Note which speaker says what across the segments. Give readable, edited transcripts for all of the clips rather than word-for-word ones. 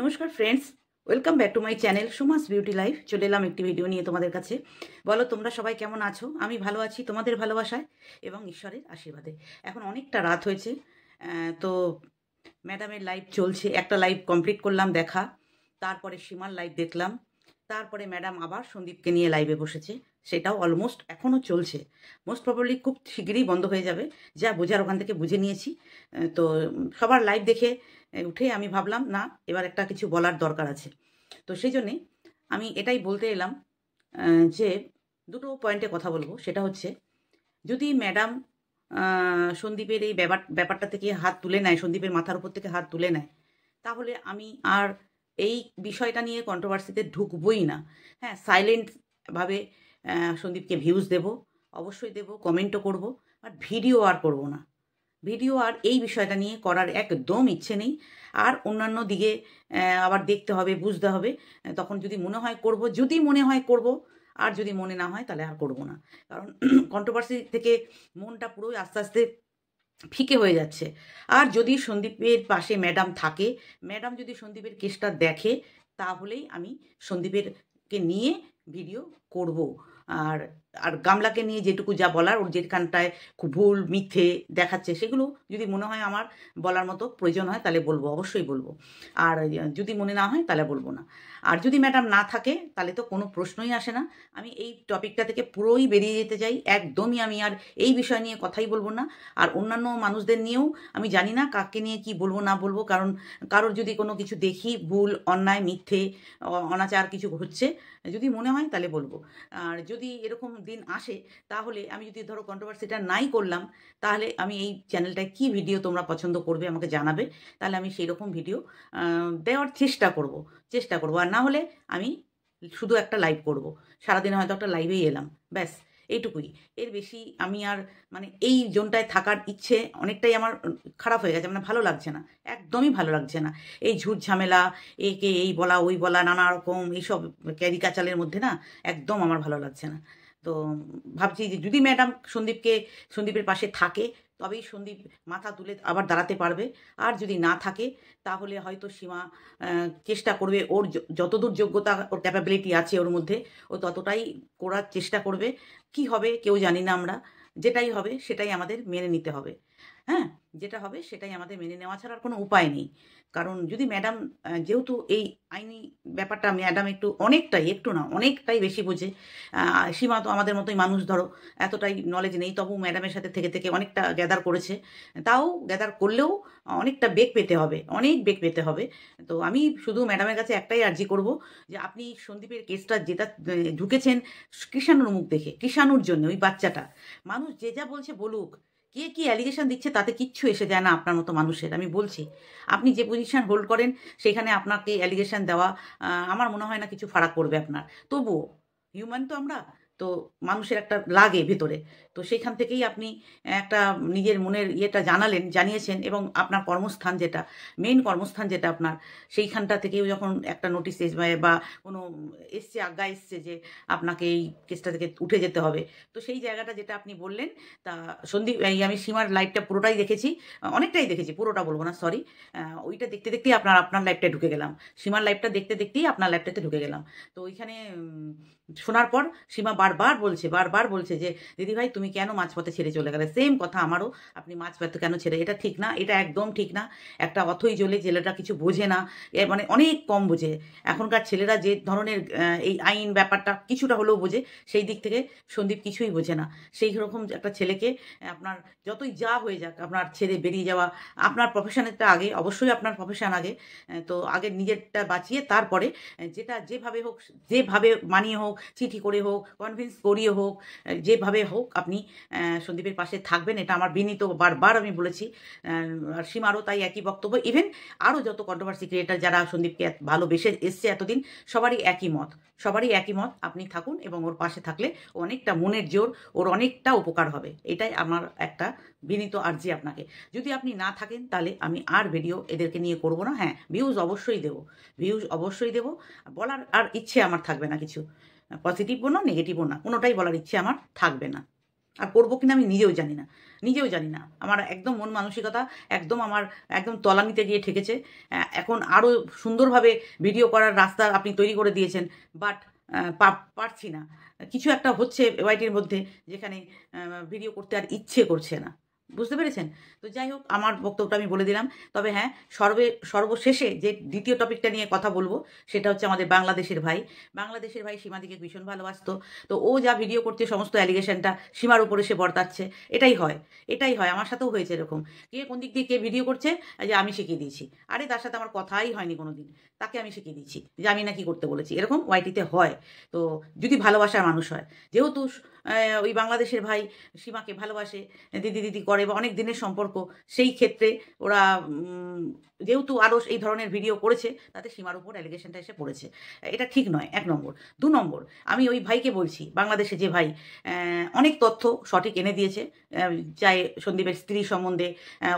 Speaker 1: নমস্কার friends, welcome back to my channel Suma's beauty life. চলে এলাম একটি ভিডিও নিয়ে তোমাদের কাছে। বলো তোমরা সবাই কেমন আছো? আমি ভালো আছি তোমাদের ভালোবাসায় এবং ঈশ্বরের আশীর্বাদে। এখন অনেকটা রাত হয়েছে, তো ম্যাডামের লাইভ চলছে। একটা লাইভ কমপ্লিট করলাম দেখা, তারপরে সীমার লাইভ দেখলাম, তারপরে ম্যাডাম আবার সন্দীপকে নিয়ে লাইভে বসেছে। সেটাও অলমোস্ট এখনও চলছে। মোস্ট প্রবাবলি খুব শিগগিরই বন্ধ হয়ে যাবে, যা বোঝার ওখান থেকে বুঝে নিয়েছি। তো সবার লাইভ দেখে উঠে আমি ভাবলাম না, এবার একটা কিছু বলার দরকার আছে। তো সেই জন্যে আমি এটাই বলতে এলাম যে দুটো পয়েন্টে কথা বলবো। সেটা হচ্ছে, যদি ম্যাডাম সন্দীপের এই ব্যাপারটা থেকে হাত তুলে নেয়, সন্দীপের মাথার উপর থেকে হাত তুলে নেয়, তাহলে আমি আর এই বিষয়টা নিয়ে কন্ট্রোভার্সিতে ঢুকবই না। হ্যাঁ, সাইলেন্টভাবে সন্দীপকে ভিউজ দেব, অবশ্যই দেব, কমেন্টও করব, বাট ভিডিও আর করব না। ভিডিও আর এই বিষয়টা নিয়ে করার একদম ইচ্ছে নেই। আর অন্যান্য দিকে আবার দেখতে হবে, বুঝতে হবে। তখন যদি মনে হয় করব, যদি মনে হয় করব, আর যদি মনে না হয় তাহলে আর করব না। কারণ কন্ট্রোভার্সি থেকে মনটা পুরোই আস্তে আস্তে ফিকে হয়ে যাচ্ছে। আর যদি সন্দীপের পাশে ম্যাডাম থাকে, ম্যাডাম যদি সন্দীপের কেসটা দেখে, তাহলেই আমি সন্দীপেরকে নিয়ে ভিডিও করব। আর আর গামলাকে নিয়ে যেটুকু যা বলার, ওর যেখানটায় খুব ভুল মিথ্যে দেখাচ্ছে, সেগুলো যদি মনে হয় আমার বলার মতো প্রয়োজন হয়, তাহলে বলবো, অবশ্যই বলবো। আর যদি মনে না হয় তাহলে বলবো না। আর যদি ম্যাডাম না থাকে, তাহলে তো কোনো প্রশ্নই আসে না। আমি এই টপিকটা থেকে পুরোই বেরিয়ে যেতে চাই। একদমই আমি আর এই বিষয় নিয়ে কথাই বলবো না। আর অন্যান্য মানুষদের নিয়েও আমি জানি না কাকে নিয়ে কি বলবো না বলবো। কারণ কারোর যদি কোনো কিছু দেখি ভুল, অন্যায়, মিথ্যে, অনাচার কিছু হচ্ছে, যদি মনে হয় তাহলে বলবো। আর যদি এরকম দিন আসে, তাহলে আমি যদি ধরো কন্ট্রোভার্সিটা নাই করলাম, তাহলে আমি এই চ্যানেলটায় কি ভিডিও তোমরা পছন্দ করবে আমাকে জানাবে। তাহলে আমি সেই রকম ভিডিও দেওয়ার চেষ্টা করব। আর না হলে আমি শুধু একটা লাইভ করব। সারাদিনে হয়তো একটা লাইভেই এলাম, ব্যাস এইটুকুই। এর বেশি আমি আর মানে এই জোনটায় থাকার ইচ্ছে অনেকটাই আমার খারাপ হয়ে গেছে। মানে ভালো লাগছে না, একদমই ভালো লাগছে না। এই ঝুট ঝামেলা, একে এই বলা ওই বলা, নানা রকম এইসব ক্যারিকাচালের মধ্যে না একদম আমার ভালো লাগছে না। তো ভাবছি যে যদি ম্যাডাম সন্দীপের পাশে থাকে, তবেই সন্দীপ মাথা তুলে আবার দাঁড়াতে পারবে। আর যদি না থাকে, তাহলে হয়তো সীমা চেষ্টা করবে, ওর যতদূর যোগ্যতা, ওর ক্যাপাবিলিটি আছে ওর মধ্যে, ও ততটাই করার চেষ্টা করবে। কি হবে কেউ জানি না আমরা। যেটাই হবে সেটাই আমাদের মেনে নিতে হবে। হ্যাঁ, যেটা হবে সেটাই আমাদের মেনে নেওয়া ছাড়া আর কোনো উপায় নেই। কারণ যদি ম্যাডাম, যেহেতু এই আইনি ব্যাপারটা ম্যাডাম একটু না অনেকটাই বেশি বোঝে। সীমা তো আমাদের মতোই মানুষ, ধরো এতটাই নলেজ নেই, তবু ম্যাডামের সাথে থেকে থেকে অনেকটা গ্যাদার করেছে। তাও গ্যাদার করলেও অনেকটা বেগ পেতে হবে, অনেক বেগ পেতে হবে। তো আমি শুধু ম্যাডামের কাছে একটাই আর্জি করব, যে আপনি সন্দীপের কেসটা যেটা ঢুকেছেন কৃষাণুর মুখ দেখে, কৃষাণুর জন্য, ওই বাচ্চাটা। মানুষ যে যা বলছে বলুক, কে কি অ্যালিগেশন দিচ্ছে তাতে কিচ্ছু এসে যায় না আপনার মতো মানুষের। আমি বলছি, আপনি যে পজিশন হোল্ড করেন সেখানে আপনাকে অ্যালিগেশন দেওয়া আমার মনে হয় না কিছু ফারাক করবে আপনার। তবুও হিউম্যান তো আমরা, তো মানুষের একটা লাগে ভেতরে। তো সেইখান থেকেই আপনি একটা নিজের মনের ইয়েটা জানিয়েছেন, এবং আপনার কর্মস্থান যেটা, মেন কর্মস্থান যেটা আপনার, সেইখানটা থেকেও যখন একটা নোটিশ বা কোনো আজ্ঞা এসছে যে আপনাকে এই কেসটা থেকে উঠে যেতে হবে, তো সেই জায়গাটা যেটা আপনি বললেন। তা আমি সীমার লাইভটা পুরোটাই দেখেছি, অনেকটাই দেখেছি, পুরোটা বলবো না, সরি। ওইটা দেখতে দেখতেই আপনার লাইভটায় ঢুকে গেলাম। সীমার লাইভটা দেখতে দেখতেই আপনার লাইভটাতে ঢুকে গেলাম। তো ওইখানে শোনার পর সীমা বারবার বলছে যে দিদিভাই তুমি কেন মাঝপথে ছেড়ে চলে গেলে। সেম কথা আমারও, আপনি মাঝপথে কেন ছেড়ে, এটা ঠিক না, এটা একদম ঠিক না। একটা অথই জ্বলে ছেলেটা কিছু বোঝে না, মানে অনেক কম বোঝে। এখনকার ছেলেরা যে ধরনের এই আইন ব্যাপারটা কিছুটা হলেও বোঝে, সেই দিক থেকে সন্দীপ কিছুই বোঝে না। সেই রকম একটা ছেলেকে আপনার যতই যা হয়ে যাক, আপনার ছেড়ে বেরিয়ে যাওয়া, আপনার প্রফেশনেরটা আগে, অবশ্যই আপনার প্রফেশন আগে। তো আগে নিজেরটা বাঁচিয়ে তারপরে যেটা যেভাবে হোক, যেভাবে মানিয়ে হোক, চিঠি করে হোক, কনভিন্স করিয়ে হোক, যেভাবে হোক আপনি সন্দীপের পাশে থাকবেন, এটা আমার বিনীত, বারবার আমি বলেছি। আর সীমারও তাই একই বক্তব্য। ইভেন আরও যত কন্ট্রোভার্সি ক্রিয়েটার যারা সন্দীপকে ভালোবেসে এসছে এতদিন, সবারই একই মত। আপনি থাকুন, এবং ওর পাশে থাকলে অনেকটা মনের জোর, ওর অনেকটা উপকার হবে। এটাই আমার একটা বিনীত আর্জি আপনাকে। যদি আপনি না থাকেন, তাহলে আমি আর ভিডিও এদেরকে নিয়ে করব না। হ্যাঁ, ভিউজ অবশ্যই দেবো। বলার আর ইচ্ছে আমার থাকবে না কিছু, পজিটিভও না নেগেটিভও না, কোনোটাই বলার ইচ্ছে আমার থাকবে না। আর করবো কিনা আমি নিজেও জানি না, আমার একদম মন মানসিকতা আমার একদম তলানিতে গিয়ে ঠেকেছে। এখন আরও সুন্দরভাবে ভিডিও করার রাস্তা আপনি তৈরি করে দিয়েছেন, বাট পারছি না। কিছু একটা হচ্ছে ওয়াইটির মধ্যে, যেখানে ভিডিও করতে আর ইচ্ছে করছে না। বুঝতে পেরেছেন? তো যাই হোক, আমার বক্তব্যটা আমি বলে দিলাম। তবে হ্যাঁ, সর্বশেষে যে দ্বিতীয় টপিকটা নিয়ে কথা বলবো, সেটা হচ্ছে আমাদের বাংলাদেশের ভাই সীমাদিকে ভীষণ ভালোবাসতো। তো ও যা ভিডিও করছে, সমস্ত অ্যালিগেশনটা সীমার উপরে সে বর্তাচ্ছে। এটাই হয়, আমার সাথেও হয়েছে এরকম। কে কোন দিক দিয়ে কে ভিডিও করছে, যে আমি শিখিয়ে দিয়েছি। আরে তার সাথে আমার কথাই হয়নি কোনোদিন, তাকে আমি শিখিয়ে দিচ্ছি যে আমি নাকি করতে বলেছি। এরকম ওয়াইটিতে হয়। তো যদি ভালোবাসার মানুষ হয়, যেহেতু ওই বাংলাদেশের ভাই সীমাকে ভালোবাসে, দিদি দিদি করে বা অনেক দিনের সম্পর্ক, সেই ক্ষেত্রে ওরা যেহেতু আরও এই ধরনের ভিডিও করেছে, তাতে সীমার উপর অ্যালিগেশনটা এসে পড়েছে। এটা ঠিক নয়, 1 নম্বর। 2 নম্বর, আমি ওই ভাইকে বলছি, বাংলাদেশে যে ভাই অনেক তথ্য সঠিক এনে দিয়েছে, চাই সন্দীপের স্ত্রী সম্বন্ধে,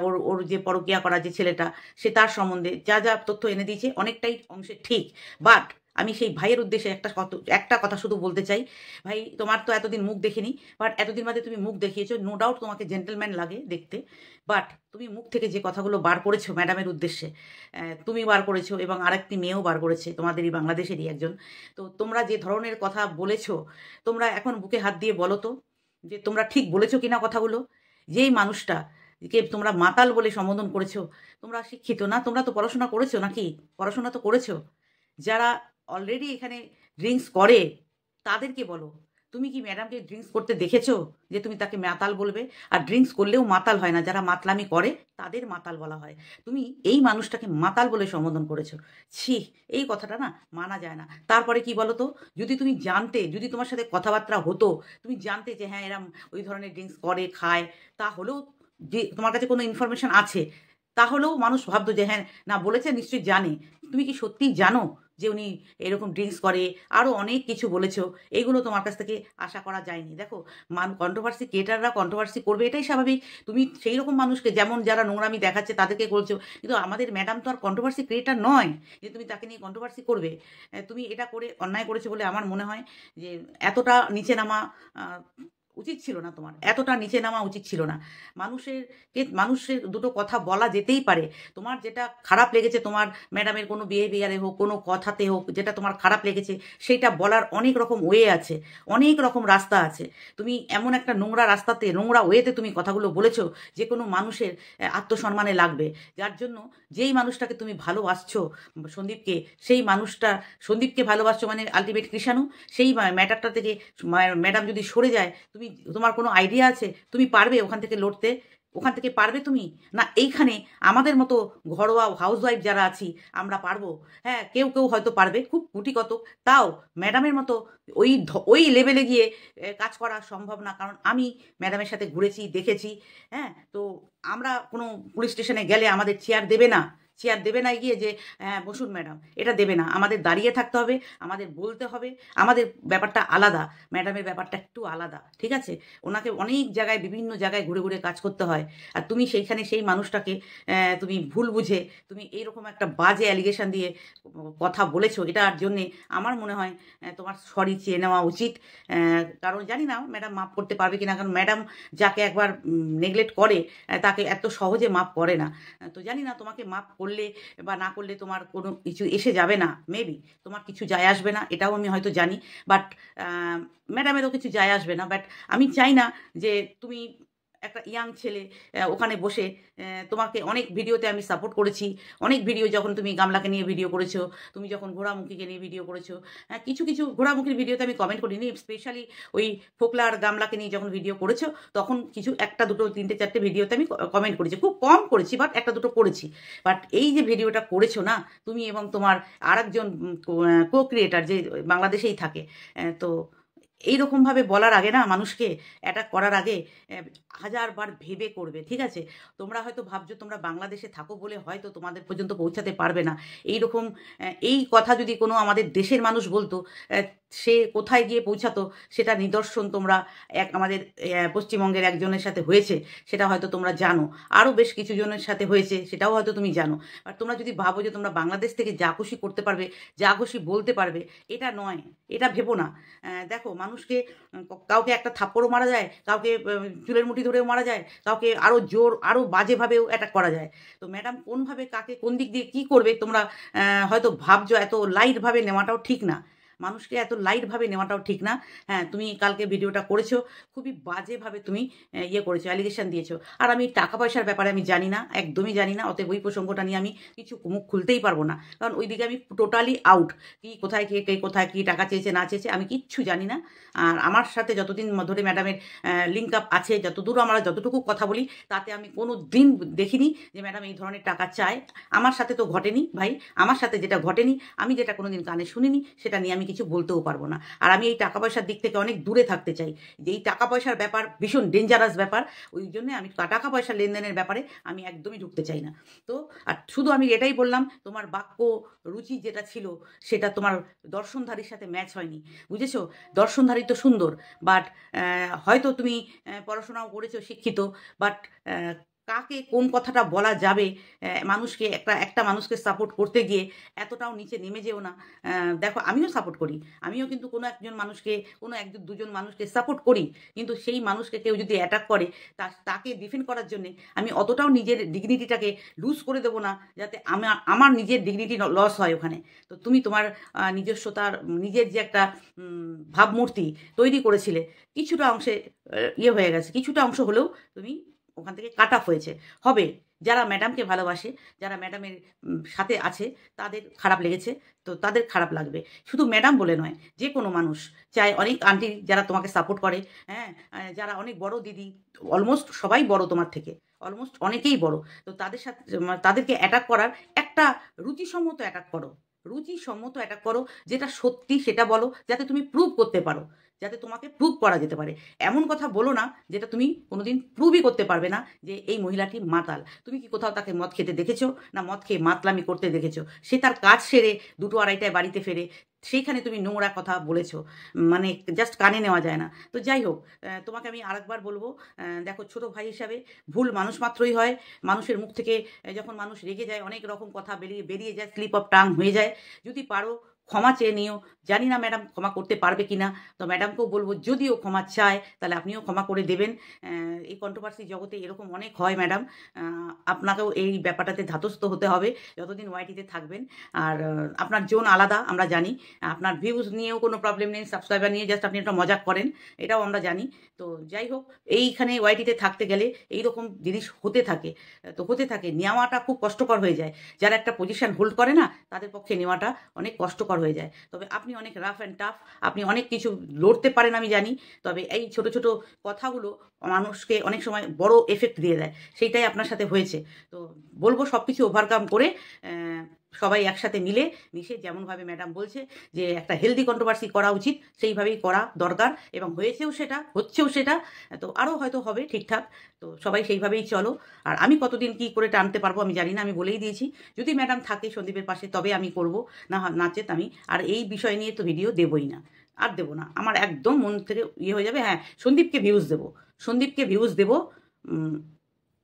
Speaker 1: ওর ওর যে পরকীয়া করা যে ছেলেটা, সে তার সম্বন্ধে যা যা তথ্য এনে দিয়েছে, অনেকটাই অংশে ঠিক। বাট আমি সেই ভাইয়ের উদ্দেশ্যে একটা কথা শুধু বলতে চাই, ভাই তোমার তো এতদিন মুখ দেখিনি, বাট এতদিন বাদে তুমি মুখ দেখিয়েছো, নো ডাউট তোমাকে জেন্টলম্যান লাগে দেখতে, বাট তুমি মুখ থেকে যে কথাগুলো বার করেছো ম্যাডামের উদ্দেশ্যে, তুমি বার করেছো এবং আরেকটি মেয়েও বার করেছে, তোমাদেরই বাংলাদেশেরই একজন। তো তোমরা যে ধরনের কথা বলেছো, তোমরা এখন বুকে হাত দিয়ে বলো তো যে তোমরা ঠিক বলেছো কিনা কথাগুলো। যেই মানুষটা কে তোমরা মাতাল বলে সম্বোধন করেছো, তোমরা শিক্ষিত না? তোমরা তো পড়াশোনা করেছো নাকি? পড়াশোনা তো করেছো। যারা অলরেডি এখানে ড্রিঙ্কস করে তাদেরকে বলো, তুমি কি ম্যাডামকে ড্রিঙ্কস করতে দেখেছো যে তুমি তাকে মাতাল বলবে? আর ড্রিঙ্কস করলেও মাতাল হয় না, যারা মাতলামি করে তাদের মাতাল বলা হয়। তুমি এই মানুষটাকে মাতাল বলে সম্বোধন করেছো। ছি, এই কথাটা না মানা যায় না। তারপরে কি বলো তো, যদি তুমি জানতে, যদি তোমার সাথে কথাবার্তা হতো, তুমি জানতে যে হ্যাঁ এরা ওই ধরনের ড্রিঙ্কস করে খায়, তাহলেও যে তোমার কাছে কোনো ইনফরমেশন আছে, তাহলেও মানুষ ভাবতো যে হ্যাঁ না বলেছে, নিশ্চয়ই জানে। তুমি কি সত্যিই জানো যে উনি এরকম ড্রিঙ্কস করে? আরও অনেক কিছু বলেছো, এগুলো তোমার কাছ থেকে আশা করা যায়নি। দেখো, কন্ট্রোভার্সি ক্রিয়েটাররা কন্ট্রোভার্সি করবে, এটাই স্বাভাবিক। তুমি সেই রকম মানুষকে, যেমন যারা নোংরামি দেখাচ্ছে তাদেরকে করছো, কিন্তু আমাদের ম্যাডাম তো আর কন্ট্রোভার্সি ক্রিয়েটার নয় যে তুমি তাকে নিয়ে কন্ট্রোভার্সি করবে। তুমি এটা করে অন্যায় করেছো বলে আমার মনে হয় যে এতটা নিচে নামা উচিত ছিল না, তোমার এতটা নিচে নামা উচিত ছিল না। মানুষের দুটো কথা বলা যেতেই পারে। তোমার যেটা খারাপ লেগেছে, তোমার ম্যাডামের কোনো বিহেভিয়ারে হোক, কোনো কথাতে হোক, যেটা তোমার খারাপ লেগেছে, সেইটা বলার অনেক রকম ওয়ে আছে, অনেক রকম রাস্তা আছে। তুমি এমন একটা নোংরা রাস্তাতে, নোংরা ওয়েতে তুমি কথাগুলো বলেছো, যে কোনো মানুষের আত্মসম্মানে লাগবে। যার জন্য যেই মানুষটাকে তুমি ভালোবাসছো, সন্দীপকে, সেই মানুষটা, সন্দীপকে ভালোবাসছো মানে আলটিমেট কৃষাণু, সেই ম্যাটারটা থেকে ম্যাডাম যদি সরে যায়, তোমার কোনো আইডিয়া আছে তুমি পারবে ওখান থেকে লড়তে? ওখান থেকে পারবে তুমি? না এইখানে আমাদের মতো ঘরোয়া হাউসওয়াইফ যারা আছি, আমরা পারবো? হ্যাঁ, কেউ কেউ হয়তো পারবে, খুব কুটি কত। তাও ম্যাডামের মতো ওই লেভেলে গিয়ে কাজ করা সম্ভব না। কারণ আমি ম্যাডামের সাথে ঘুরেছি, দেখেছি। হ্যাঁ, তো আমরা কোনো পুলিশ স্টেশনে গেলে আমাদের চেয়ার দেবে না গিয়ে যে হ্যাঁ বসুন ম্যাডাম, এটা দেবে না। আমাদের দাঁড়িয়ে থাকতে হবে, আমাদের বলতে হবে। আমাদের ব্যাপারটা আলাদা, ম্যাডামের ব্যাপারটা একটু আলাদা, ঠিক আছে? ওনাকে অনেক জায়গায়, বিভিন্ন জায়গায় ঘুরে ঘুরে কাজ করতে হয়। আর তুমি সেইখানে সেই মানুষটাকে তুমি ভুল বুঝে তুমি এইরকম একটা বাজে অ্যালিগেশন দিয়ে কথা বলেছো, এটার জন্যে আমার মনে হয় তোমার সরি চেয়ে নেওয়া উচিত। কারণ জানি না ম্যাডাম মাফ করতে পারবে কিনা, কারণ ম্যাডাম যাকে একবার নেগলেক্ট করে তাকে এত সহজে মাফ করে না। তো জানি না তোমাকে মাফ করলে বা না করলে তোমার কোনো কিছু এসে যাবে না, মেবি তোমার কিছু যায় আসবে না, এটাও আমি হয়তো জানি। বাট ম্যাডামেরও কিছু যায় আসবে না। বাট আমি চাই না যে তুমি একটা ইয়াং ছেলে ওখানে বসে, তোমাকে অনেক ভিডিওতে আমি সাপোর্ট করেছি। অনেক ভিডিও যখন তুমি গামলাকে নিয়ে ভিডিও করেছো, তুমি যখন ঘোড়ামুখীকে নিয়ে ভিডিও করেছো, কিছু কিছু ঘোড়ামুখীর ভিডিওতে আমি কমেন্ট করিনি, স্পেশালি ওই ফোকলা আর গামলাকে নিয়ে যখন ভিডিও করেছো, তখন কিছু একটা দুটো তিনটে চারটে ভিডিওতে আমি কমেন্ট করেছি, খুব কম করেছি, বাট একটা দুটো করেছি। বাট এই যে ভিডিওটা করেছো না তুমি এবং তোমার আরেকজন কো ক্রিয়েটার, যে বাংলাদেশেই থাকে, তো এইরকমভাবে বলার আগে না, মানুষকে অ্যাটাক করার আগে 1000 বার ভেবে করবে, ঠিক আছে? তোমরা হয়তো ভাবছো তোমরা বাংলাদেশে থাকো বলে হয়তো তোমাদের পর্যন্ত পৌঁছাতে পারবে না। এইরকম এই কথা যদি কোনো আমাদের দেশের মানুষ বলতো, সে কোথায় গিয়ে পৌঁছাতো সেটা নিদর্শন তোমরা আমাদের পশ্চিমবঙ্গের একজনের সাথে হয়েছে, সেটা হয়তো তোমরা জানো। আরও বেশ কিছু জনের সাথে হয়েছে, সেটাও হয়তো তুমি জানো। আর তোমরা যদি ভাবো যে তোমরা বাংলাদেশ থেকে যা খুশি করতে পারবে, যা খুশি বলতে পারবে, এটা নয়, এটা ভেবো না। দেখো, মানুষকে কাউকে একটা থাপ্পড়ও মারা যায়, কাউকে চুলের মুঠি ধরেও মারা যায়, কাউকে আরও জোর আরও বাজেভাবেও অ্যাটাক করা যায়। তো ম্যাডাম কোনভাবে কাকে কোন দিক দিয়ে কী করবে তোমরা হয়তো ভাবছো, এত লাইটভাবে নেওয়াটাও ঠিক না, মানুষকে এত লাইটভাবে নেওয়াটাও ঠিক না। হ্যাঁ, তুমি কালকে ভিডিওটা করেছো, খুবই বাজেভাবে তুমি ইয়ে করেছো, অ্যালিগেশন দিয়েছো। আর আমি টাকা পয়সার ব্যাপারে আমি জানি না, একদমই জানি না, অতএব ওই প্রসঙ্গটা নিয়ে আমি কিছু মুখ খুলতেই পারবো না, কারণ ওই দিকে আমি টোটালি আউট। কি কোথায় কে কোথায় কী টাকা চেয়েছে না চেয়েছে আমি কিচ্ছু জানি না। আর আমার সাথে যতদিন ধরে ম্যাডামের লিঙ্ক আপ আছে, যতদূর আমরা যতটুকু কথা বলি, তাতে আমি কোনো দিন দেখিনি যে ম্যাডাম এই ধরনের টাকা চায়। আমার সাথে তো ঘটেনি ভাই, আমার সাথে যেটা ঘটেনি, আমি যেটা কোনো দিন কানে শুনিনি, সেটা নিয়ে আমি কিছু বলতেও পারবো না। আর আমি এই টাকা পয়সার দিক থেকে অনেক দূরে থাকতে চাই, যে এই টাকা পয়সার ব্যাপার ভীষণ ডেঞ্জারাস ব্যাপার, ওই জন্যে আমি টাকা পয়সা লেনদেনের ব্যাপারে আমি একদমই ঢুকতে চাই না। তো আর শুধু আমি এটাই বললাম, তোমার বাক্য রুচি যেটা ছিল সেটা তোমার দর্শনধারীর সাথে ম্যাচ হয়নি, বুঝেছো? দর্শনধারী তো সুন্দর, বাট হয়তো তুমি পড়াশোনাও করেছো, শিক্ষিত, বাট কাকে কোন কথাটা বলা যাবে, মানুষকে একটা মানুষকে সাপোর্ট করতে গিয়ে এতটাও নিচে নেমে যেও না। দেখো, আমিও সাপোর্ট করি, আমিও কিন্তু কোনো একজন মানুষকে, কোনো একজন দুজন মানুষকে সাপোর্ট করি, কিন্তু সেই মানুষকে কেউ যদি অ্যাটাক করে, তাকে ডিফেন্ড করার জন্যে আমি অতটাও নিজের ডিগনিটিটাকে লুজ করে দেবো না, যাতে আমার নিজের ডিগনিটি লস হয় ওখানে। তো তুমি তোমার নিজস্বতার, নিজের যে একটা ভাবমূর্তি তৈরি করেছিলে, কিছুটা অংশে ইয়ে হয়ে গেছে, কিছুটা অংশ হলেও তুমি ওখান থেকে কাট অফ হয়েছে। হবে, যারা ম্যাডামকে ভালোবাসে, যারা ম্যাডামের সাথে আছে, তাদের খারাপ লেগেছে, তো তাদের খারাপ লাগবে। শুধু ম্যাডাম বলে নয়, যে কোনো মানুষ চায়, অনেক আন্টি যারা তোমাকে সাপোর্ট করে, হ্যাঁ, যারা অনেক বড় দিদি, অলমোস্ট সবাই বড় তোমার থেকে, অলমোস্ট অনেকেই বড়, তো তাদের সাথে তাদেরকে অ্যাটাক করার একটা রুচিসম্মত অ্যাটাক করো, রুচিসম্মত অ্যাটাক করো, যেটা সত্যি সেটা বলো, যাতে তুমি প্রুভ করতে পারো, যাতে তোমাকে প্রুভ করা যেতে পারে। এমন কথা বলো না যেটা তুমি কোনোদিন প্রুভই করতে পারবে না যে এই মহিলাটি মাতাল। তুমি কি কোথাও তাকে মদ খেতে দেখেছো? না মদ খেয়ে মাতলামি করতে দেখেছো? সে তার কাজ সেরে 2টো 2:30টায় বাড়িতে ফেরে, সেইখানে তুমি নোংরা কথা বলেছো, মানে জাস্ট কানে নেওয়া যায় না। তো যাই হোক, তোমাকে আমি আরেকবার বলবো, দেখো, ছোট ভাই হিসাবে ভুল মানুষ মাত্রই হয়। মানুষের মুখ থেকে যখন মানুষ রেগে যায়, অনেক রকম কথা বেরিয়ে যায়, স্লিপ অফ টাং হয়ে যায়। যদি পারো ক্ষমা চেয়ে নিও। জানি না ম্যাডাম ক্ষমা করতে পারবে কি না, তো ম্যাডামকেও বলবো যদিও ক্ষমা চায় তাহলে আপনিও ক্ষমা করে দেবেন। এই কন্ট্রোভার্সি জগতে এরকম অনেক হয় ম্যাডাম, আপনাকেও এই ব্যাপারটাতে ধাতস্থ হতে হবে যতদিন ওয়াইটিতে থাকবেন। আর আপনার জোন আলাদা, আমরা জানি, আপনার ভিউজ নিয়েও কোনো প্রবলেম নেই, সাবস্ক্রাইবার নিয়ে জাস্ট আপনি একটা মজাক করেন, এটাও আমরা জানি। তো যাই হোক, এইখানে ওয়াইটিতে থাকতে গেলে এইরকম জিনিস হতে থাকে, তো হতে থাকে, নেওয়াটা খুব কষ্টকর হয়ে যায়। যারা একটা পজিশন হোল্ড করে না, তাদের পক্ষে নেওয়াটা অনেক কষ্টকর হয়ে যায়। তবে আপনি অনেক রাফ অ্যান্ড টাফ, আপনি অনেক কিছু লড়তে পারেন আমি জানি, তবে এই ছোট ছোট কথাগুলো মানুষকে অনেক সময় বড় এফেক্ট দিয়ে দেয়, সেইটাই আপনার সাথে হয়েছে। তো বলবো সব কিছু ওভারকাম করে সবাই একসাথে মিশে যেমনভাবে ম্যাডাম বলছে যে একটা হেলদি কন্ট্রোভার্সি করা উচিত, সেইভাবেই করা দরকার, এবং হয়েছেও সেটা, হচ্ছেও সেটা, তো আরও হয়তো হবে ঠিকঠাক। তো সবাই সেইভাবেই চলো। আর আমি কতদিন কি করে টানতে পারবো আমি জানি না, আমি বলেই দিয়েছি যদি ম্যাডাম থাকে সন্দীপের পাশে তবে আমি করব, নাচেত আমি আর এই বিষয় নিয়ে তো ভিডিও দেবই না, আর দেবো না, আমার একদম মন থেকে ইয়ে হয়ে যাবে। হ্যাঁ, সন্দীপকে ভিউজ দেবো, সন্দীপকে ভিউজ দেবো,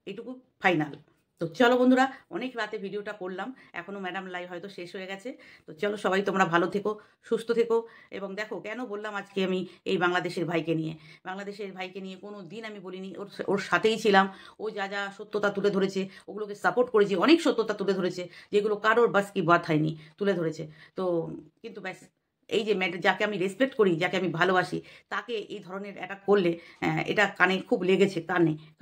Speaker 1: এইটুকু ফাইনাল। তো চলো বন্ধুরা, অনেক রাতে ভিডিওটা করলাম, এখনও ম্যাডাম লাইভ হয়তো শেষ হয়ে গেছে। তো চলো সবাই তোমরা ভালো থেকো, সুস্থ থেকো। এবং দেখো, কেন বললাম আজকে আমি এই বাংলাদেশের ভাইকে নিয়ে কোনো দিন আমি বলিনি, ওর সাথেই ছিলাম। ও যা যা সত্যতা তুলে ধরেছে ওগুলোকে সাপোর্ট করেছি, অনেক সত্যতা তুলে ধরেছে যেগুলো কারোর বাস কি বাত হয়নি, তুলে ধরেছে। তো কিন্তু ব্যাস, এই যে যাকে আমি রেসপেক্ট করি, যাকে আমি ভালোবাসি, তাকে এই ধরনের অ্যাটাক করলে এটা কানে খুব লেগেছে,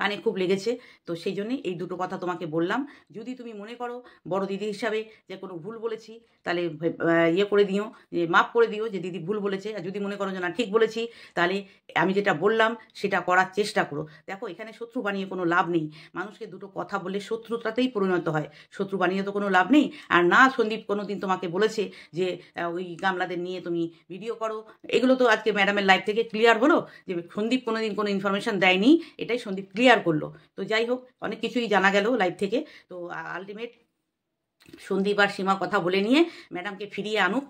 Speaker 1: কানে খুব লেগেছে। তো সেই জন্যই এই দুটো কথা তোমাকে বললাম। যদি তুমি মনে করো বড় দিদি হিসাবে যে কোনো ভুল বলেছি, তাহলে ইয়ে করে দিও, যে মাফ করে দিও যে দিদি ভুল বলেছে। আর যদি মনে করো যে না ঠিক বলেছি, তাহলে আমি যেটা বললাম সেটা করার চেষ্টা করো। দেখো, এখানে শত্রু বানিয়ে কোনো লাভ নেই, মানুষকে দুটো কথা বললে শত্রুতাতেই পরিণত হয়, শত্রু বানিয়ে তো কোনো লাভ নেই। আর না, সন্দীপ কোনো দিন তোমাকে বলেছে যে ওই গামলাদের নিয়ে তুমি ভিডিও করো, এগুলো তো আজকে ম্যাডামের লাইভ থেকে ক্লিয়ার হলো যে সন্দীপ কোনোদিন কোনো ইনফরমেশন দেয়নি, এটাই সন্দীপ ক্লিয়ার করলো। তো যাই হোক, অনেক কিছুই জানা গেল লাইভ থেকে। তো আলটিমেট সন্দীপ আর সীমা কথা বলে নিয়ে ম্যাডামকে ফিরিয়ে আনুক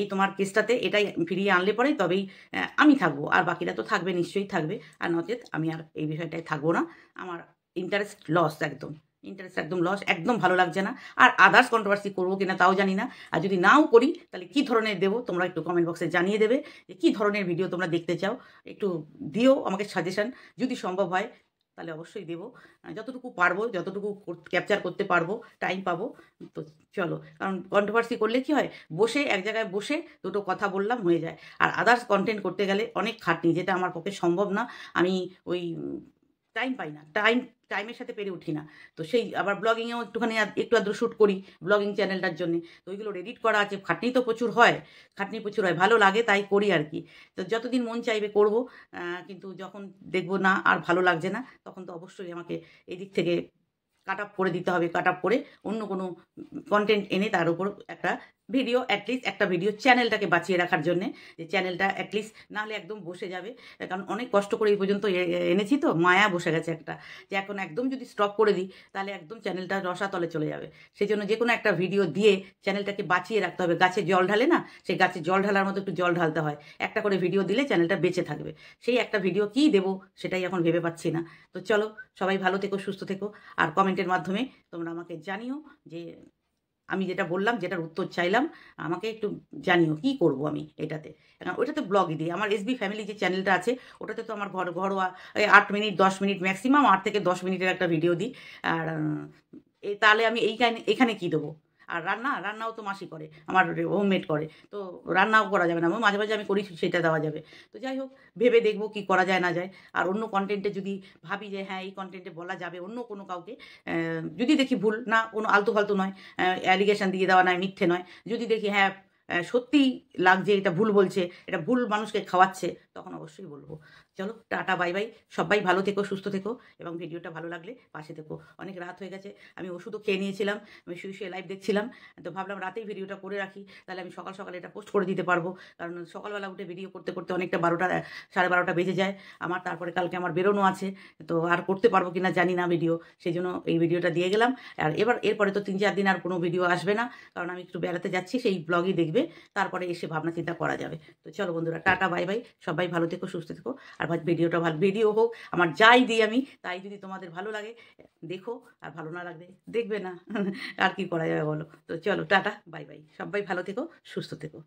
Speaker 1: এই তোমার কেসটাতে, এটাই ফিরিয়ে আনলে পরেই তবেই আমি থাকবো, আর বাকিরা তো থাকবে, নিশ্চয়ই থাকবে। আর নচেত আমি আর এই বিষয়টায় থাকবো না, আমার ইন্টারেস্ট লস একদম, ইন্টারেস্ট একদম লস, একদম ভালো লাগছে না। আর আদার্স কন্ট্রোভার্সি করবো কিনা তাও জানি না। আর যদি নাও করি তাহলে কী ধরনের দেবো তোমরা একটু কমেন্ট বক্সে জানিয়ে দেবে যে কী ধরনের ভিডিও তোমরা দেখতে চাও। একটু দিও আমাকে সাজেশান, যদি সম্ভব হয় তাহলে অবশ্যই দেবো। যতটুকু পারবো, যতটুকু ক্যাপচার করতে পারবো, টাইম পাবো। তো চলো, কারণ কন্ট্রোভার্সি করলে কি হয়, বসে এক জায়গায় বসে দুটো কথা বললাম হয়ে যায়। আর আদার্স কন্টেন্ট করতে গেলে অনেক খাটনি, যেটা আমার পক্ষে সম্ভব না। আমি ওই টাইম পাই না, টাইমের সাথে পেরে উঠি না। তো সেই আবার ব্লগিংয়েও একটুখানি একটু আধটু শ্যুট করি ব্লগিং চ্যানেলটার জন্যে। তো ওইগুলো এডিট করা আছে, খাটনি তো প্রচুর হয়, খাটনি প্রচুর হয়, ভালো লাগে তাই করি আর কি। তো যতদিন মন চাইবে করবো, কিন্তু যখন দেখবো না আর ভালো লাগছে না, তখন তো অবশ্যই আমাকে এই দিক থেকে কাট আপ করে দিতে হবে। কাট আপ করে অন্য কোনো কন্টেন্ট এনে তার উপর একটা ভিডিও, অ্যাটলিস্ট একটা ভিডিও চ্যানেলটাকে বাঁচিয়ে রাখার জন্যে, যে চ্যানেলটা অ্যাটলিস্ট নাহলে একদম বসে যাবে। কারণ অনেক কষ্ট করে এই পর্যন্ত এনেছি, তো মায়া বসে গেছে একটা, যে এখন একদম যদি স্টপ করে দিই তাহলে একদম চ্যানেলটা রসাতলে চলে যাবে। সেই জন্য যে কোনো একটা ভিডিও দিয়ে চ্যানেলটাকে বাঁচিয়ে রাখতে হবে। গাছে জল ঢালে না, সেই গাছে জল ঢালার মতো একটু জল ঢালতে হয়। একটা করে ভিডিও দিলে চ্যানেলটা বেঁচে থাকবে। সেই একটা ভিডিও কী দেবো সেটাই এখন ভেবে পাচ্ছি না। তো চলো, সবাই ভালো থেকো, সুস্থ থেকো। আর কমেন্টের মাধ্যমে তোমরা আমাকে জানিও যে আমি যেটা বললাম, যেটার উত্তর চাইলাম, আমাকে একটু জানিও কী করব আমি এটাতে। এখন ওইটাতে ব্লগই দিই, আমার এসবি ফ্যামিলি যে চ্যানেলটা আছে ওটাতে তো আমার ঘরোয়া 8 মিনিট 10 মিনিট ম্যাক্সিমাম, 8 থেকে 10 মিনিটের একটা ভিডিও দিই। আর তাহলে আমি এখানে কী দেবো? আর রান্নাও তো মাসি করে, আমার হোমমেড করে। তো রান্নাও করা যাবে না, মাঝে মাঝে আমি করি, সেটা দেওয়া যাবে। তো যাই হোক, ভেবে দেখবো কী করা যায় না যায়। আর অন্য কন্টেন্টে যদি ভাবি যে হ্যাঁ এই কন্টেন্টে বলা যাবে অন্য কোনো কাউকে, যদি দেখি ভুল না, কোনো আলতু ফালতু নয়, অ্যালিগেশন দিয়ে দেওয়া নয়, মিথ্যে নয়, যদি দেখি হ্যাঁ সত্যিই লাগছে এটা ভুল বলছে, এটা ভুল মানুষকে খাওয়াচ্ছে, তখন অবশ্যই বলবো। চলো, টাটা, বাই বাই। সবাই ভালো থেকো, সুস্থ থেকো, এবং ভিডিওটা ভালো লাগলে পাশে থেকো। অনেক রাত হয়ে গেছে, আমি ওষুধও খেয়ে নিয়েছিলাম, আমি শুয়ে শুয়ে লাইভ দেখছিলাম। তো ভাবলাম রাতেই ভিডিওটা করে রাখি, তাহলে আমি সকাল সকালে এটা পোস্ট করে দিতে পারবো। কারণ সকালবেলা উঠে ভিডিও করতে করতে অনেকটা 12টা 12:30 বেজে যায় আমার। তারপরে কালকে আমার বেরোনো আছে, তো আর করতে পারবো কিনা জানি না ভিডিও, সেই জন্য এই ভিডিওটা দিয়ে গেলাম। আর এরপরে তো 3-4 দিন আর কোনো ভিডিও আসবে না, কারণ আমি একটু বেড়াতে যাচ্ছি, সেই ব্লগই দেখবে, তারপরে এসে ভাবনা চিন্তা করা যাবে। তো চলো বন্ধুরা, টাটা, বাই বাই। সবাই ভালো থেকো, সুস্থ থেকো। আর ভিডিওটা ভিডিও হোক, আমার যাই দিই আমি তাই যদি তোমাদের ভালো লাগে দেখো, আর ভালো না লাগবে দেখবে না। আর কি করা যাবে বলো। তো চলো, টাটা, বাই বাই। সবাই ভালো থেকো, সুস্থ থেকো।